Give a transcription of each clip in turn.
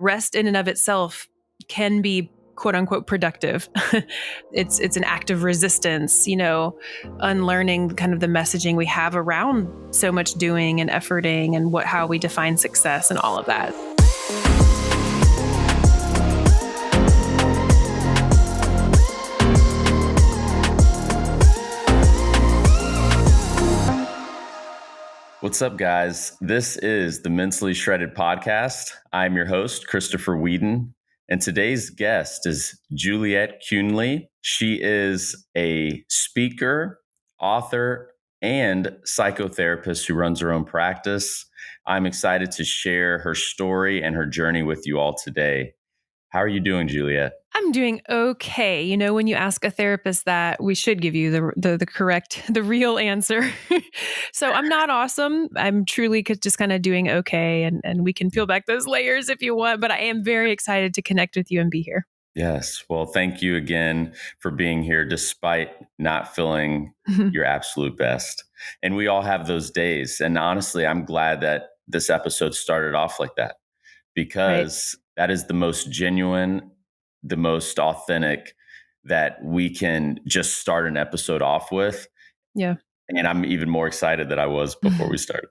rest in and of itself can be quote unquote productive. It's an act of resistance, unlearning kind of the messaging we have around so much doing and efforting and how we define success and all of that. What's up, guys? This is the Mentally Shredded Podcast. I'm your host, Christopher Whedon, and today's guest is Juliet Kuehnle. She is a speaker, author, and psychotherapist who runs her own practice. I'm excited to share her story and her journey with you all today. How are you doing, Juliet? I'm doing okay. When you ask a therapist that, we should give you the correct, the real answer. So I'm not awesome. I'm truly just kind of doing okay. And we can peel back those layers if you want, but I am very excited to connect with you and be here. Yes. Well, thank you again for being here despite not feeling your absolute best. And we all have those days. And honestly, I'm glad that this episode started off like that, because that is the most genuine, the most authentic that we can just start an episode off with. Yeah. And I'm even more excited than I was before we started.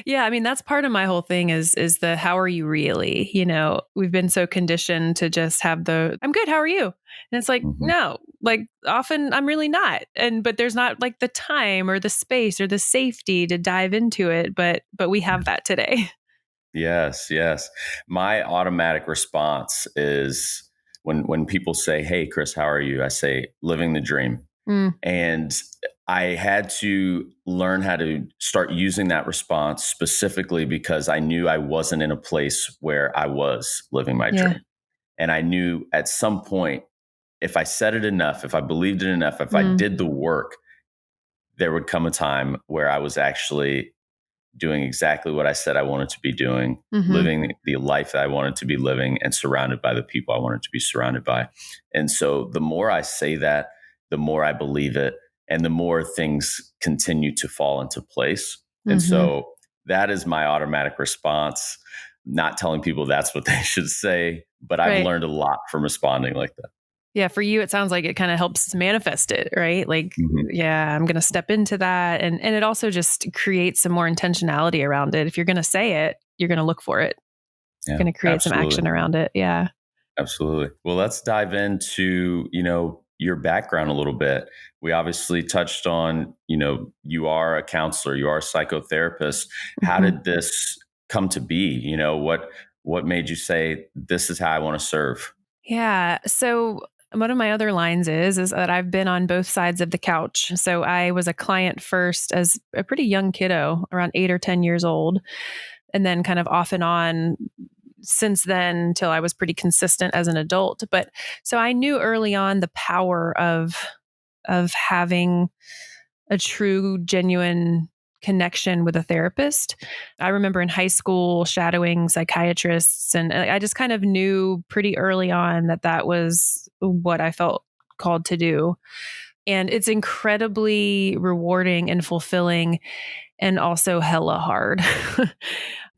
Yeah. I mean, that's part of my whole thing is the, how are you really? We've been so conditioned to just have I'm good. How are you? And it's like, no, like often I'm really not. But there's not like the time or the space or the safety to dive into it. But we have that today. Yes. My automatic response is when people say, "Hey, Chris, how are you?" I say, "Living the dream." And I had to learn how to start using that response specifically because I knew I wasn't in a place where I was living my dream. And I knew at some point, if I said it enough, if I believed it enough, if I did the work, there would come a time where I was actually doing exactly what I said I wanted to be doing, living the life that I wanted to be living, and surrounded by the people I wanted to be surrounded by. And so the more I say that, the more I believe it, and the more things continue to fall into place. And so that is my automatic response, not telling people that's what they should say, but I've learned a lot from responding like that. Yeah, for you, it sounds like it kind of helps manifest it, right? Like, yeah, I'm going to step into that. And it also just creates some more intentionality around it. If you're going to say it, you're going to look for it. You're going to create some action around it. Yeah. Absolutely. Well, let's dive into, your background a little bit. We obviously touched on, you are a counselor, you are a psychotherapist. How did this come to be? What made you say, this is how I want to serve? Yeah. So one of my other lines is that I've been on both sides of the couch. So I was a client first as a pretty young kiddo, around 8 or 10 years old, and then kind of off and on since then till I was pretty consistent as an adult. But so I knew early on the power of having a true, genuine connection with a therapist. I remember in high school shadowing psychiatrists, and I just kind of knew pretty early on that was what I felt called to do. And it's incredibly rewarding and fulfilling, and also hella hard.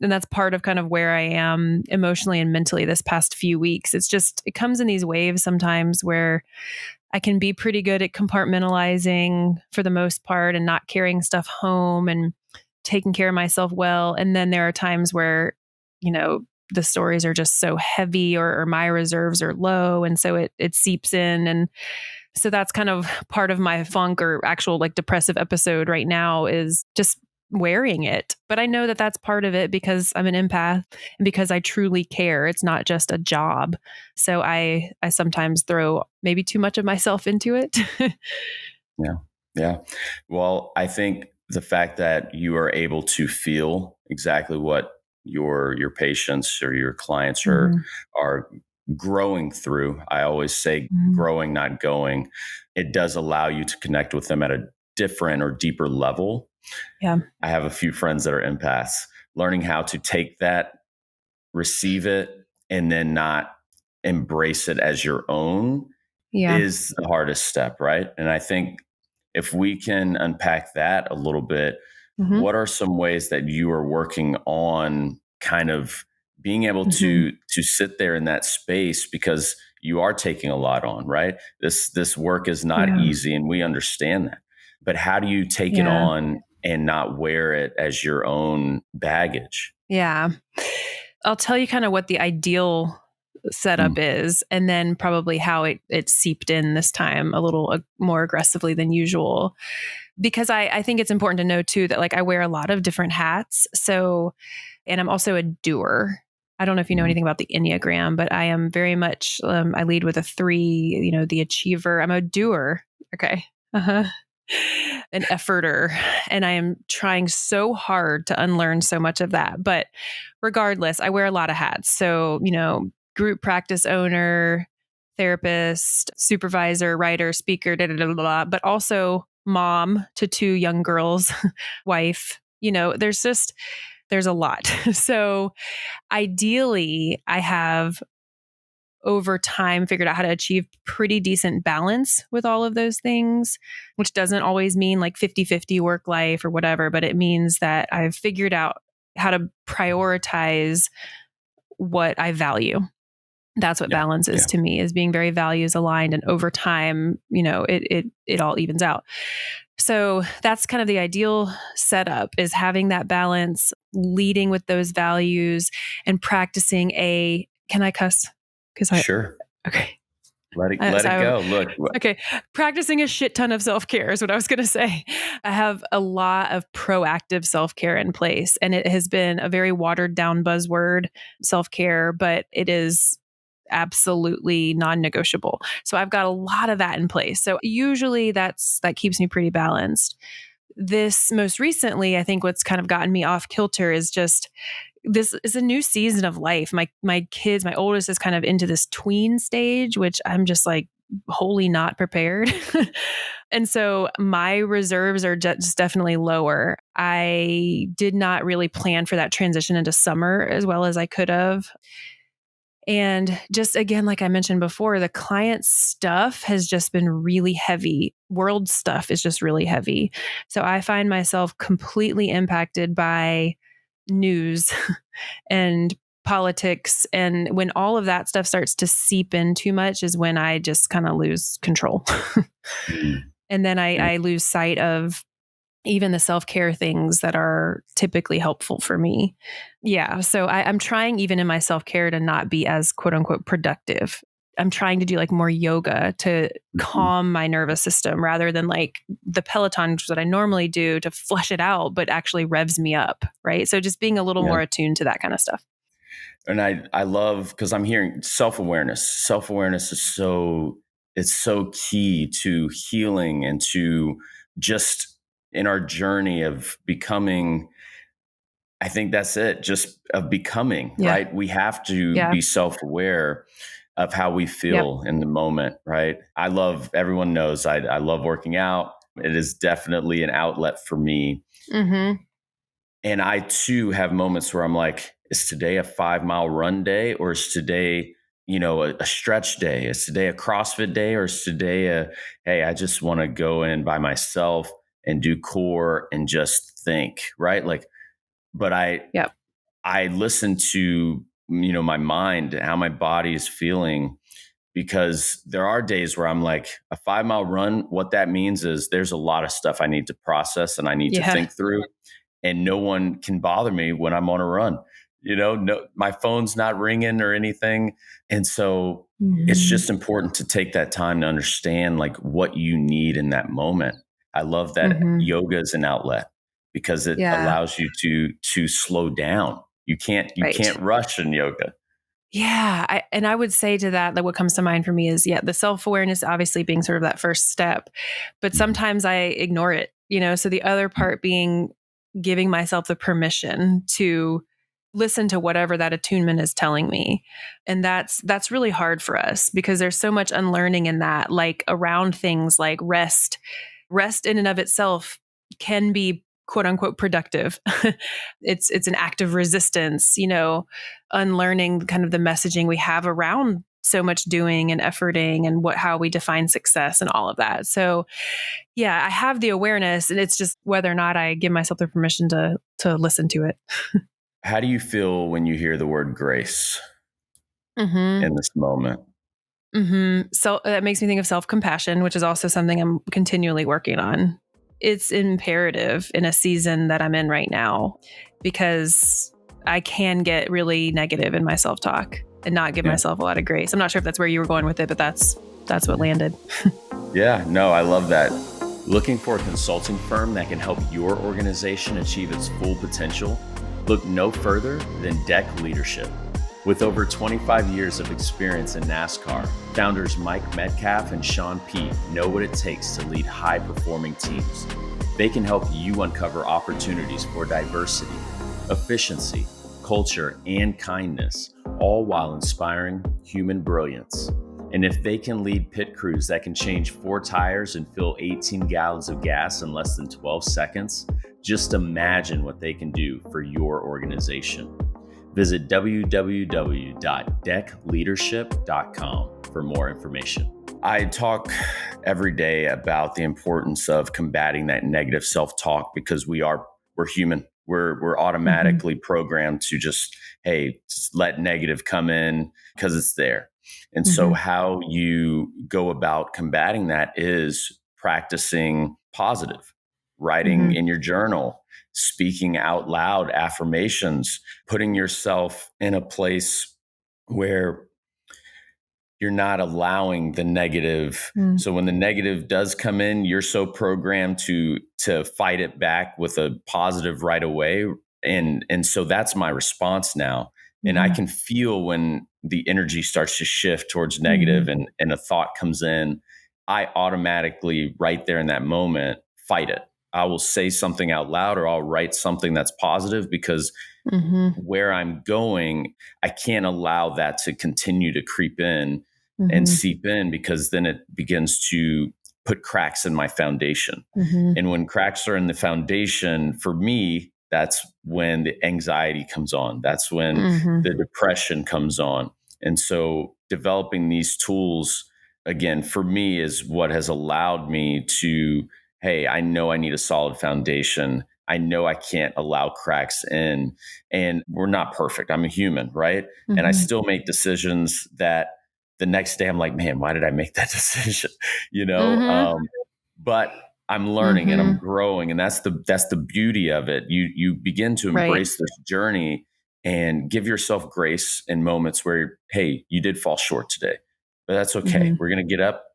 And that's part of kind of where I am emotionally and mentally this past few weeks. It comes in these waves sometimes where I can be pretty good at compartmentalizing for the most part and not carrying stuff home and taking care of myself well. And then there are times where, the stories are just so heavy or my reserves are low. And so it seeps in. And so that's kind of part of my funk or actual like depressive episode right now is just wearing it. But I know that that's part of it because I'm an empath and because I truly care. It's not just a job. So I sometimes throw maybe too much of myself into it. Yeah. Well, I think the fact that you are able to feel exactly what your patients or your clients are growing through. I always say growing, not going. It does allow you to connect with them at a different or deeper level. Yeah. I have a few friends that are empaths. Learning how to take that, receive it, and then not embrace it as your own is the hardest step, right? And I think if we can unpack that a little bit, what are some ways that you are working on kind of being able Mhm. to sit there in that space, because you are taking a lot on, right? This work is not Yeah. easy, and we understand that. But how do you take it Yeah. on and not wear it as your own baggage? Yeah. I'll tell you kind of what the ideal setup Mm, is, and then probably how it seeped in this time a little more aggressively than usual. Because I think it's important to know too that like I wear a lot of different hats. So, and I'm also a doer. I don't know if you know mm, anything about the Enneagram, but I am very much, I lead with a 3, the achiever. I'm a doer. Okay. Uh-huh. An efforter. And I am trying so hard to unlearn so much of that. But regardless, I wear a lot of hats. So, group practice owner, therapist, supervisor, writer, speaker, da da da da, da, but also mom to 2 young girls, wife. There's a lot. So ideally, I have over time figured out how to achieve pretty decent balance with all of those things, which doesn't always mean like 50-50 work life or whatever, but it means that I've figured out how to prioritize what I value. That's what yeah, balance is yeah, to me, is being very values aligned, and over time, it all evens out. So that's kind of the ideal setup, is having that balance, leading with those values, and practicing can I cuss? Because sure. okay. Let it So go. Look, okay, practicing a shit ton of self care is what I was going to say. I have a lot of proactive self care in place, and it has been a very watered down buzzword, self care, but it is absolutely non-negotiable. So I've got a lot of that in place. So usually that keeps me pretty balanced. This most recently, I think what's kind of gotten me off kilter is just, this is a new season of life. My kids, my oldest is kind of into this tween stage, which I'm just like wholly not prepared. And so my reserves are just definitely lower. I did not really plan for that transition into summer as well as I could have. And just again, like I mentioned before, the client stuff has just been really heavy. World stuff is just really heavy. So I find myself completely impacted by news and politics. And when all of that stuff starts to seep in too much is when I just kind of lose control. mm, And then yeah, I lose sight of even the self care things that are typically helpful for me. Yeah. So I'm trying, even in my self care, to not be as quote unquote productive. I'm trying to do like more yoga to mhm, calm my nervous system rather than like the Peloton, which is what I normally do to flush it out, but actually revs me up. Right. So just being a little yeah. more attuned to that kind of stuff. And I love, because I'm hearing self-awareness. Self-awareness is it's so key to healing, and to just in our journey of becoming. I think that's it, just of becoming, Yeah. right? We have to Yeah. be self-aware of how we Yep. feel in the moment, right? Everyone knows I love working out. It is definitely an outlet for me. Mm-hmm. And I too have moments where I'm like, is today a 5 mile run day, or is today, a stretch day? Is today a CrossFit day, or is today hey, I just want to go in by myself and do core and just think, right? Like, but Yep. I listen to, my mind, how my body is feeling, because there are days where I'm like, a 5 mile run, what that means is there's a lot of stuff I need to process and I need to Yeah. think through, and no one can bother me when I'm on a run. No, my phone's not ringing or anything. And so it's Mm-hmm. just important to take that time to understand like what you need in that moment. I love that Mm-hmm. yoga is an outlet, because it Yeah. allows you to slow down. You Right. can't rush in yoga. Yeah. And I would say to that, what comes to mind for me is, yeah, the self awareness obviously being sort of that first step, but Mhm. sometimes I ignore it, So the other part being giving myself the permission to listen to whatever that attunement is telling me. And that's really hard for us because there's so much unlearning in that, like around things like rest. Rest in and of itself can be quote unquote productive. It's an act of resistance, unlearning kind of the messaging we have around so much doing and efforting and how we define success and all of that. So yeah, I have the awareness, and it's just whether or not I give myself the permission to listen to it. How do you feel when you hear the word grace Mhm. in this moment? Mhm. So that makes me think of self-compassion, which is also something I'm continually working on. It's imperative in a season that I'm in right now because I can get really negative in my self-talk and not give Yeah. myself a lot of grace. I'm not sure if that's where you were going with it, but that's what landed. Yeah, no, I love that. Looking for a consulting firm that can help your organization achieve its full potential? Look no further than Deck Leadership. With over 25 years of experience in NASCAR, founders Mike Metcalf and Sean Pete know what it takes to lead high-performing teams. They can help you uncover opportunities for diversity, efficiency, culture, and kindness, all while inspiring human brilliance. And if they can lead pit crews that can change 4 tires and fill 18 gallons of gas in less than 12 seconds, just imagine what they can do for your organization. Visit www.deckleadership.com for more information. I talk every day about the importance of combating that negative self-talk because we're human. We're Mhm. automatically programmed to just let negative come in because it's there. And so Mhm. how you go about combating that is practicing positive, writing Mhm. in your journal, speaking out loud affirmations, putting yourself in a place where you're not allowing the negative. Mm. So when the negative does come in, you're so programmed to fight it back with a positive right away. And so that's my response now. And I Mhm. can feel when the energy starts to shift towards negative Mhm. and a thought comes in, I automatically right there in that moment fight it. I will say something out loud or I'll write something that's positive because Mhm. where I'm going, I can't allow that to continue to creep in and Mhm. seep in because then it begins to put cracks in my foundation. Mhm. And when cracks are in the foundation, for me, that's when the anxiety comes on. That's when Mhm. the depression comes on. And so developing these tools, again, for me, is what has allowed me to, hey, I know I need a solid foundation. I know I can't allow cracks in. And we're not perfect. I'm a human, right? And I Mhm. still make decisions that the next day I'm like, man, why did I make that decision? you know, Mhm. um, but I'm learning and I'm Mhm. growing, and that's the beauty of it. You begin to Right. embrace this journey and give yourself grace in moments where, hey, you did fall short today, but that's okay. Mhm. We're gonna get up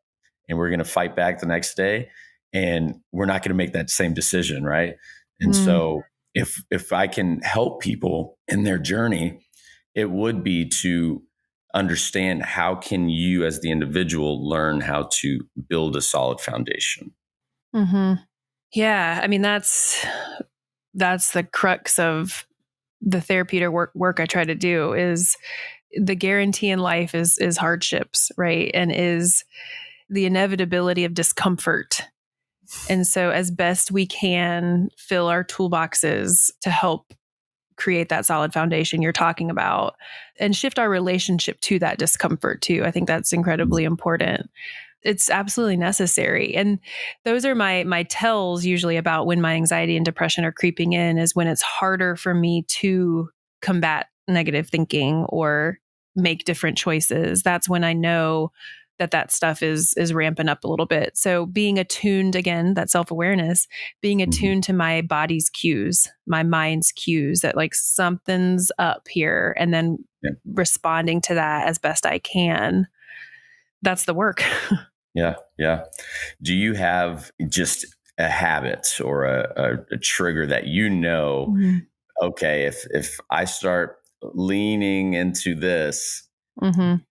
and we're gonna fight back the next day, and we're not gonna make that same decision, right? And Mm. so if I can help people in their journey, it would be to understand how can you as the individual learn how to build a solid foundation. Mhm. Yeah, I mean that's the crux of the therapeutic work I try to do is the guarantee in life is hardships, right? And is the inevitability of discomfort. And so as best we can fill our toolboxes to help create that solid foundation you're talking about and shift our relationship to that discomfort too. I think that's incredibly important. It's absolutely necessary. And those are my tells usually about when my anxiety and depression are creeping in is when it's harder for me to combat negative thinking or make different choices. That's when I know that stuff is ramping up a little bit. So being attuned again, that self-awareness, being Mhm. attuned to my body's cues, my mind's cues that like something's up here and then Yeah. responding to that as best I can. That's the work. Yeah. Yeah. Do you have just a habit or a trigger that Mhm. okay, if I start leaning into this, Mhm.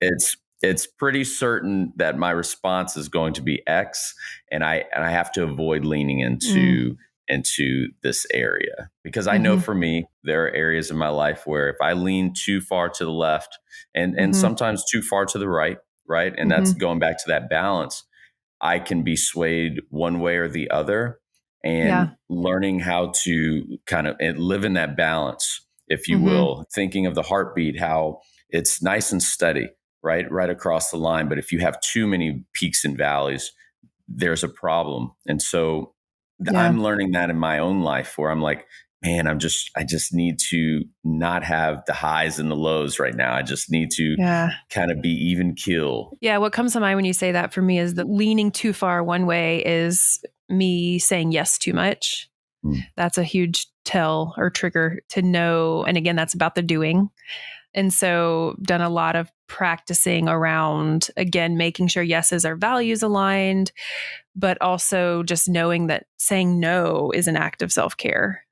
it's pretty certain that my response is going to be X, and I have to avoid leaning Mm. into this area because I know Mhm. for me there are areas in my life where if I lean too far to the left and Mhm. sometimes too far to the right, right, and that's Mhm. going back to that balance. I can be swayed one way or the other, and Yeah. learning how to kind of live in that balance, if you Mhm. will, thinking of the heartbeat, how it's nice and steady, right across the line. But if you have too many peaks and valleys, there's a problem. And so Yeah. I'm learning that in my own life where I'm like, man, I just need to not have the highs and the lows right now. I just need to kind of be even keel. Yeah. What comes to mind when you say that for me is that leaning too far one way is me saying yes too much. That's a huge tell or trigger to know. And again, that's about the doing. And so done a lot of practicing around, again, making sure yeses are values aligned, but also just knowing that saying no is an act of self-care.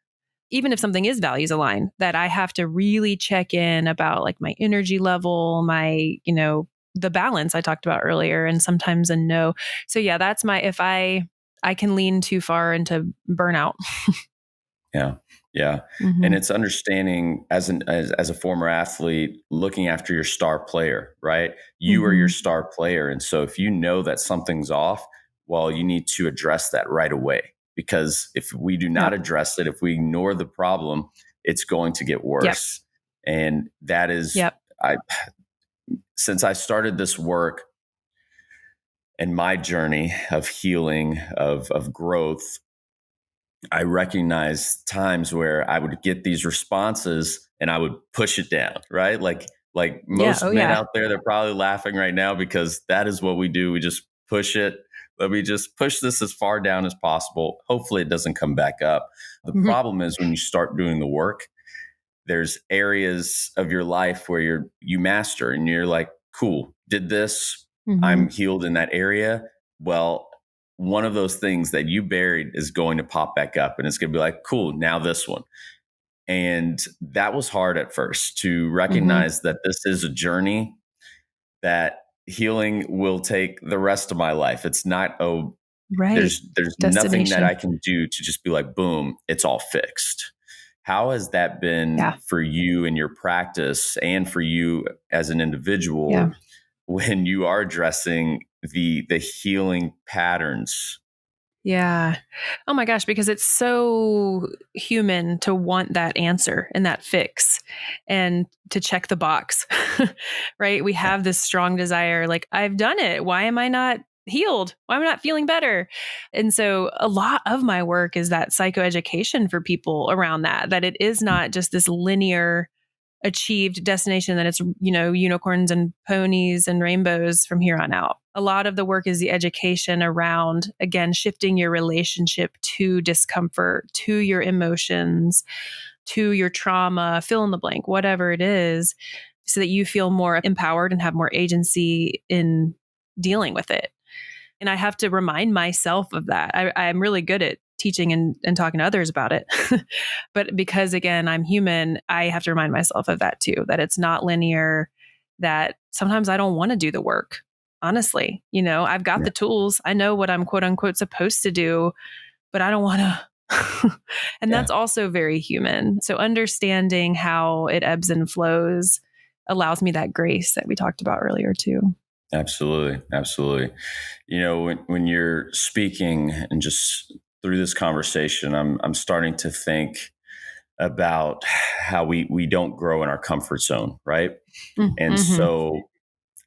Even if something is values aligned, that I have to really check in about like my energy level, my, the balance I talked about earlier, and sometimes a no. So yeah, that's if I can lean too far into burnout. Yeah. Yeah. And it's understanding as a former athlete, looking after your star player, right? You are your star player. And so if you know that something's off, well, you need to address that right away. Because if we do not address it, if we ignore the problem, it's going to get worse. And that is, since I started this work and my journey of healing, of growth, I recognize times where I would get these responses and I would push it down, right? Like most men out there, they're probably laughing right now because that is what we do. We just push it. Let me just push this as far down as possible. Hopefully it doesn't come back up. The problem is when you start doing the work, there's areas of your life where you master and you're like, cool, did this. I'm healed in that area. Well, one of those things that you buried is going to pop back up and it's going to be like, cool, now this one. And that was hard at first to recognize that this is a journey, that healing will take the rest of my life. It's not, there's nothing that I can do to just be like, boom, it's all fixed. How has that been for you in your practice and for you as an individual when you are addressing the healing patterns? Yeah. Oh my gosh, because it's so human to want that answer and that fix and to check the box, right? We have this strong desire, like, I've done it. Why am I not healed? Why am I not feeling better? And so a lot of my work is that psychoeducation for people around that it is not just this linear achieved destination, that it's, unicorns and ponies and rainbows from here on out. A lot of the work is the education around, again, shifting your relationship to discomfort, to your emotions, to your trauma, fill in the blank, whatever it is, so that you feel more empowered and have more agency in dealing with it. And I have to remind myself of that. I'm really good at teaching and talking to others about it. But because, again, I'm human, I have to remind myself of that too, that it's not linear, that sometimes I don't want to do the work. Honestly, I've got the tools. I know what I'm quote unquote supposed to do, but I don't want to. And that's also very human. So understanding how it ebbs and flows allows me that grace that we talked about earlier too. Absolutely. Absolutely. When you're speaking and just through this conversation, I'm starting to think about how we don't grow in our comfort zone, right? And so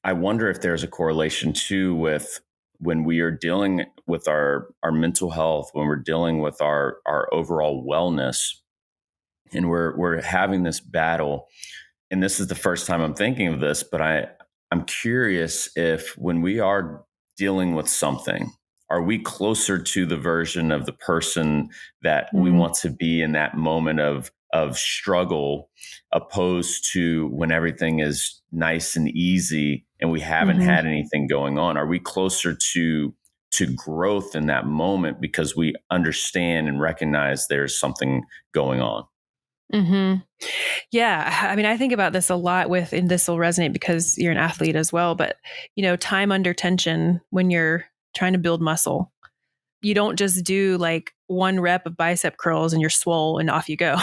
I wonder if there's a correlation too with when we are dealing with our mental health, when we're dealing with our overall wellness, and we're having this battle. And this is the first time I'm thinking of this, but I'm curious if when we are dealing with something, are we closer to the version of the person that we want to be in that moment of struggle, opposed to when everything is nice and easy and we haven't had anything going on? Are we closer to growth in that moment because we understand and recognize there's something going on? Yeah. I mean, I think about this a lot and this will resonate because you're an athlete as well. But, time under tension when you're trying to build muscle, you don't just do like one rep of bicep curls and you're swole and off you go.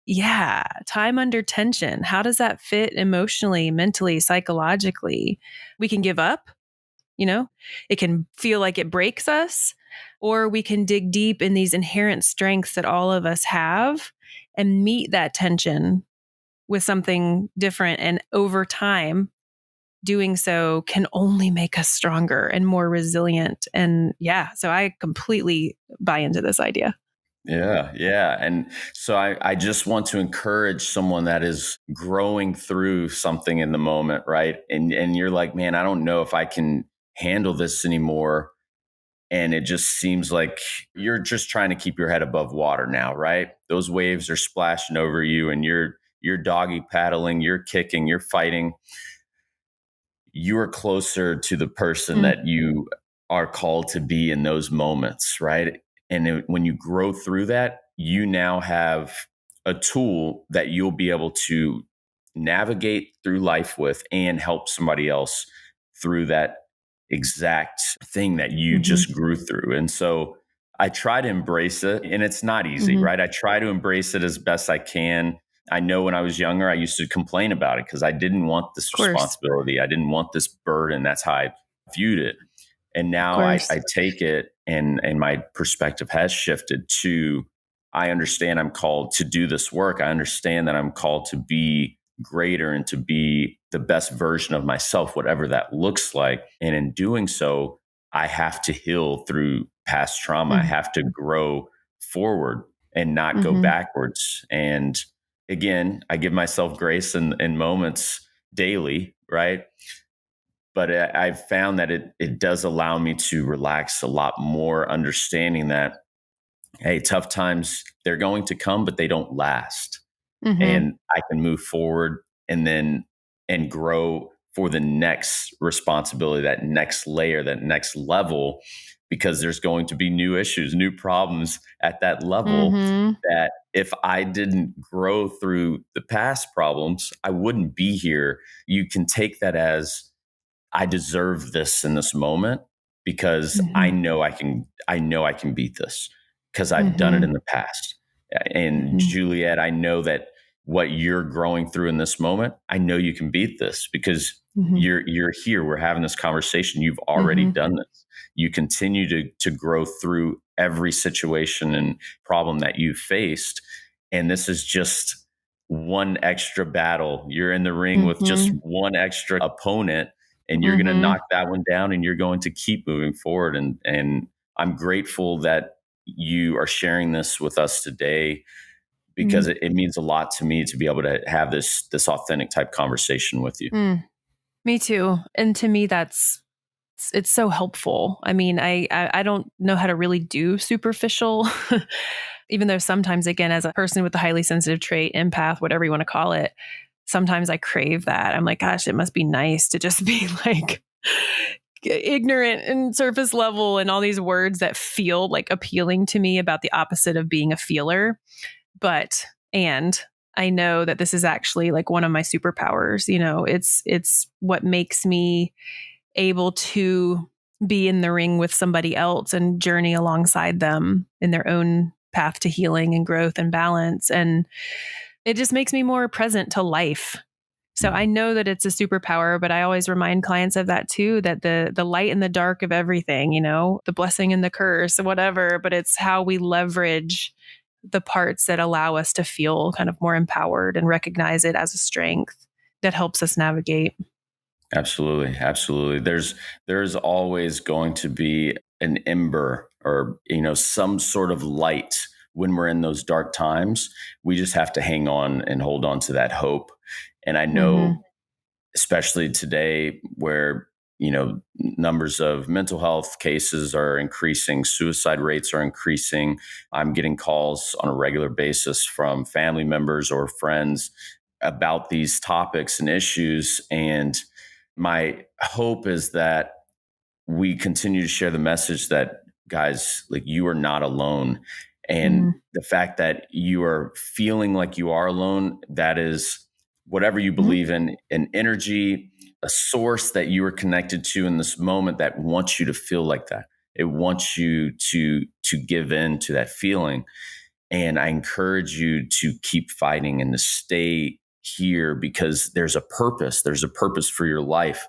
Yeah. Time under tension. How does that fit emotionally, mentally, psychologically? We can give up, it can feel like it breaks us, or we can dig deep in these inherent strengths that all of us have and meet that tension with something different. And over time, doing so can only make us stronger and more resilient. And yeah, so I completely buy into this idea. Yeah, yeah. And so I just want to encourage someone that is growing through something in the moment, right? And you're like, man, I don't know if I can handle this anymore. And it just seems like you're just trying to keep your head above water now, right? Those waves are splashing over you and you're doggy paddling, you're kicking, you're fighting. You are closer to the person Mm, that you are called to be in those moments, right? And when you grow through that, you now have a tool that you'll be able to navigate through life with and help somebody else through that exact thing that you mhm, just grew through. And so I try to embrace it, and it's not easy, mhm. right? I try to embrace it as best I can. I know when I was younger, I used to complain about it because I didn't want this Of course, responsibility. I didn't want this burden. That's how I viewed it. And of now course. I take it, and my perspective has shifted to I understand I'm called to do this work. I understand that I'm called to be greater and to be the best version of myself, whatever that looks like. And in doing so, I have to heal through past trauma. I Mm, have to grow forward and not go mhm, backwards. And again, I give myself grace in moments daily, right? But I've found that it does allow me to relax a lot more, understanding that, hey, tough times, they're going to come, but they don't last. mhm, And I can move forward and then and grow for the next responsibility, that next layer, that next level, because there's going to be new issues, new problems at that level mhm, that if I didn't grow through the past problems, I wouldn't be here. You can take that as I deserve this in this moment because mhm, I know I can beat this because I've done it mhm, in the past. And mhm, Juliet, I know that what you're growing through in this moment, I know you can beat this because mhm, you're here. We're having this conversation. You've already mhm, done this. You continue to grow through every situation and problem that you've faced. And this is just one extra battle. You're in the ring with just mhm, one extra opponent, and you're going to mhm, knock that one down, and you're going to keep moving forward. And I'm grateful that you are sharing this with us today because mm, it means a lot to me to be able to have this authentic type conversation with you. mm. Me too. And to me, it's so helpful. I mean, I don't know how to really do superficial, even though sometimes, again, as a person with a highly sensitive trait, empath, whatever you want to call it, sometimes I crave that. I'm like, gosh, it must be nice to just be like ignorant and surface level and all these words that feel like appealing to me about the opposite of being a feeler. But, and I know that this is actually like one of my superpowers. It's what makes me able to be in the ring with somebody else and journey alongside them in their own path to healing and growth and balance. And it just makes me more present to life. So I Mhm. know that it's a superpower, but I always remind clients of that too, that the light and the dark of everything, the blessing and the curse, whatever, but it's how we leverage the parts that allow us to feel kind of more empowered and recognize it as a strength that helps us navigate. Absolutely, absolutely. There's always going to be an ember or some sort of light when we're in those dark times. We just have to hang on and hold on to that hope. And I know Mhm. especially today where numbers of mental health cases are increasing, suicide rates are increasing. I'm getting calls on a regular basis from family members or friends about these topics and issues, and my hope is that we continue to share the message that, guys, like, you are not alone. And Mhm. the fact that you are feeling like you are alone, that is whatever you Mhm. believe in, an energy, a source that you are connected to in this moment that wants you to feel like that. It wants you to give in to that feeling. And I encourage you to keep fighting and to stay here because there's a purpose. There's a purpose for your life.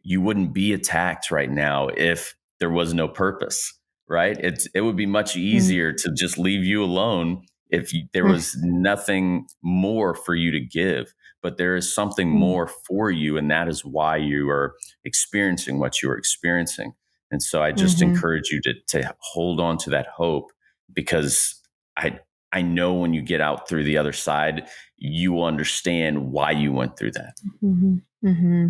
You wouldn't be attacked right now if there was no purpose, right? It would be much Mm. easier to just leave you alone if there Mm. was nothing more for you to give. But there is something Mm. more for you, and that is why you are experiencing what you are experiencing. And so I just Mhm. encourage you to hold on to that hope because I know when you get out through the other side, you will understand why you went through that. Mm-hmm. Mm-hmm.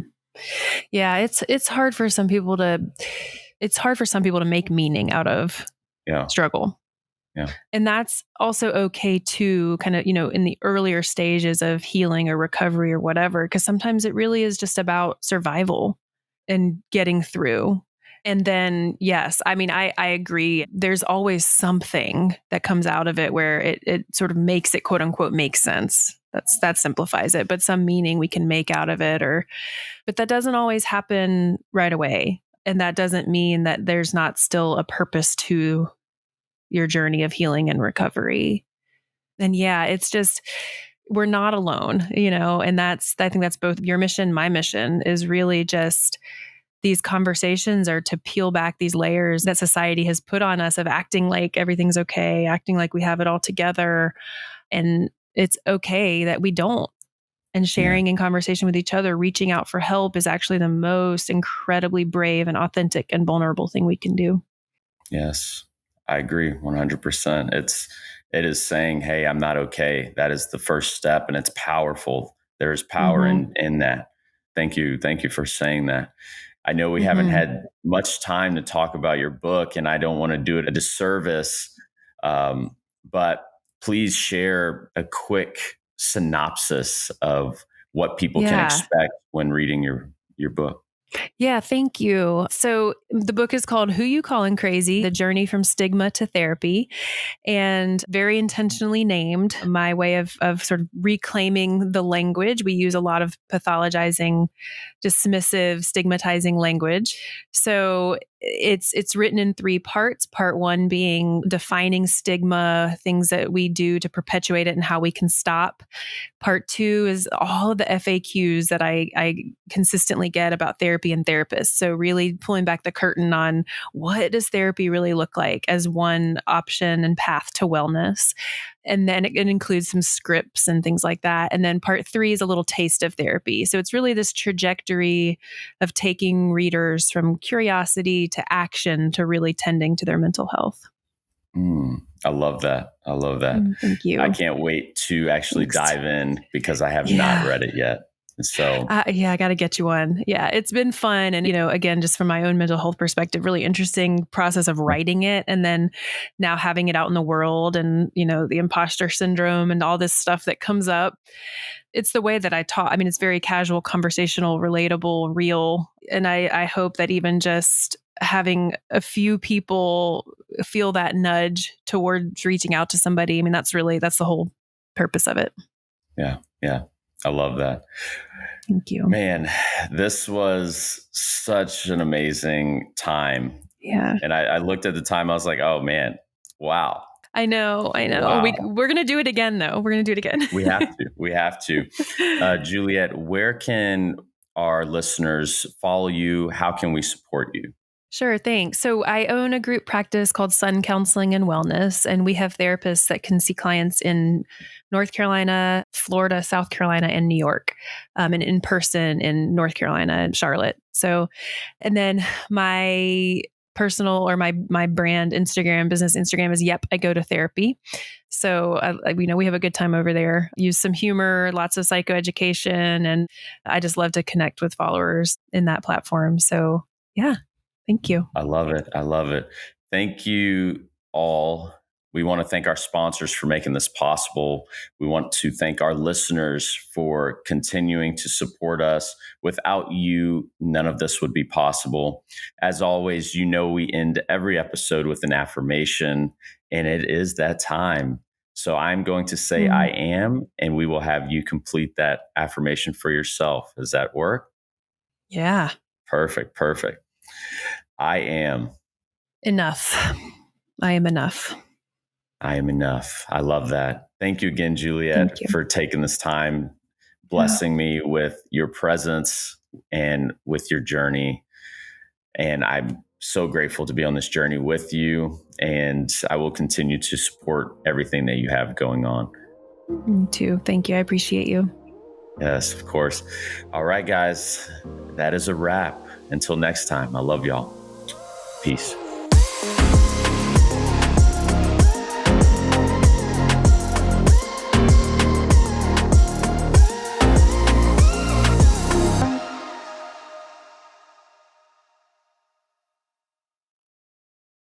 Yeah, it's hard for some people to make meaning out of Yeah. struggle. Yeah. And that's also okay too, kind of, in the earlier stages of healing or recovery or whatever, because sometimes it really is just about survival and getting through. And then, yes, I mean, I agree. There's always something that comes out of it where it sort of makes it, quote unquote, make sense. That simplifies it, but some meaning we can make out of it, but that doesn't always happen right away. And that doesn't mean that there's not still a purpose to your journey of healing and recovery. And yeah, it's just, we're not alone, and I think that's both your mission, my mission is really just these conversations are to peel back these layers that society has put on us of acting like everything's okay, acting like we have it all together. And it's okay that we don't. And Yeah. sharing in conversation with each other, reaching out for help is actually the most incredibly brave and authentic and vulnerable thing we can do. Yes, I agree 100%. It is saying, "Hey, I'm not okay." That is the first step, and it's powerful. There is power Mm-hmm. in that. Thank you for saying that. I know we haven't Mm-hmm. had much time to talk about your book, and I don't want to do it a disservice. But please share a quick synopsis of what people can Yeah. expect when reading your book. Yeah, thank you. So the book is called Who You Callin' Crazy: The Journey from Stigma to Therapy, and very intentionally named my way of sort of reclaiming the language. We use a lot of pathologizing, dismissive, stigmatizing language. So it's written in three parts. Part one being defining stigma, things that we do to perpetuate it and how we can stop. Part two is all of the FAQs that I consistently get about therapy and therapists. So really pulling back the curtain on what does therapy really look like as one option and path to wellness. And then it includes some scripts and things like that. And then part three is a little taste of therapy. So it's really this trajectory of taking readers from curiosity to action to really tending to their mental health. I love that. I love that. Thank I you. can't wait to actually Thanks. dive in because I have not Yeah. read it yet. So, Yeah, I got to get you one. Yeah, it's been fun. And, again, just from my own mental health perspective, really interesting process of writing it and then now having it out in the world and, the imposter syndrome and all this stuff that comes up. It's the way that I talk. I mean, it's very casual, conversational, relatable, real. And I hope that even just having a few people feel that nudge towards reaching out to somebody. I mean, that's the whole purpose of it. yeah, yeah, I love that. Thank you. Man, this was such an amazing time. Yeah. And I looked at the time, I was like, oh man, wow. I know. Wow. We're going to do it again, though. We're going to do it again. We have to. We have to. Juliet, where can our listeners follow you? How can we support you? Sure, thanks. So I own a group practice called Sun Counseling and Wellness, and we have therapists that can see clients in North Carolina, Florida, South Carolina, and New York, and in person in North Carolina and Charlotte. So, and then my personal or my brand business Instagram is Yep, I Go to Therapy. So we have a good time over there. Use some humor, lots of psychoeducation, and I just love to connect with followers in that platform. So yeah. Thank you. I love it. I love it. Thank you all. We want to thank our sponsors for making this possible. We want to thank our listeners for continuing to support us. Without you, none of this would be possible. As always, we end every episode with an affirmation, and it is that time. So I'm going to say I am, and we will have you complete that affirmation for yourself. Does that work? Yeah. Perfect. Perfect. I am Enough. I am enough. I am enough. I love that. Thank you again, Thank Juliet, you. for taking this time, Yeah. blessing me with your presence and with your journey. And I'm so grateful to be on this journey with you. And I will continue to support everything that you have going on. Me too. Thank you. I appreciate you. Yes, of course. All right, guys, that is a wrap. Until next time, I love y'all. Peace.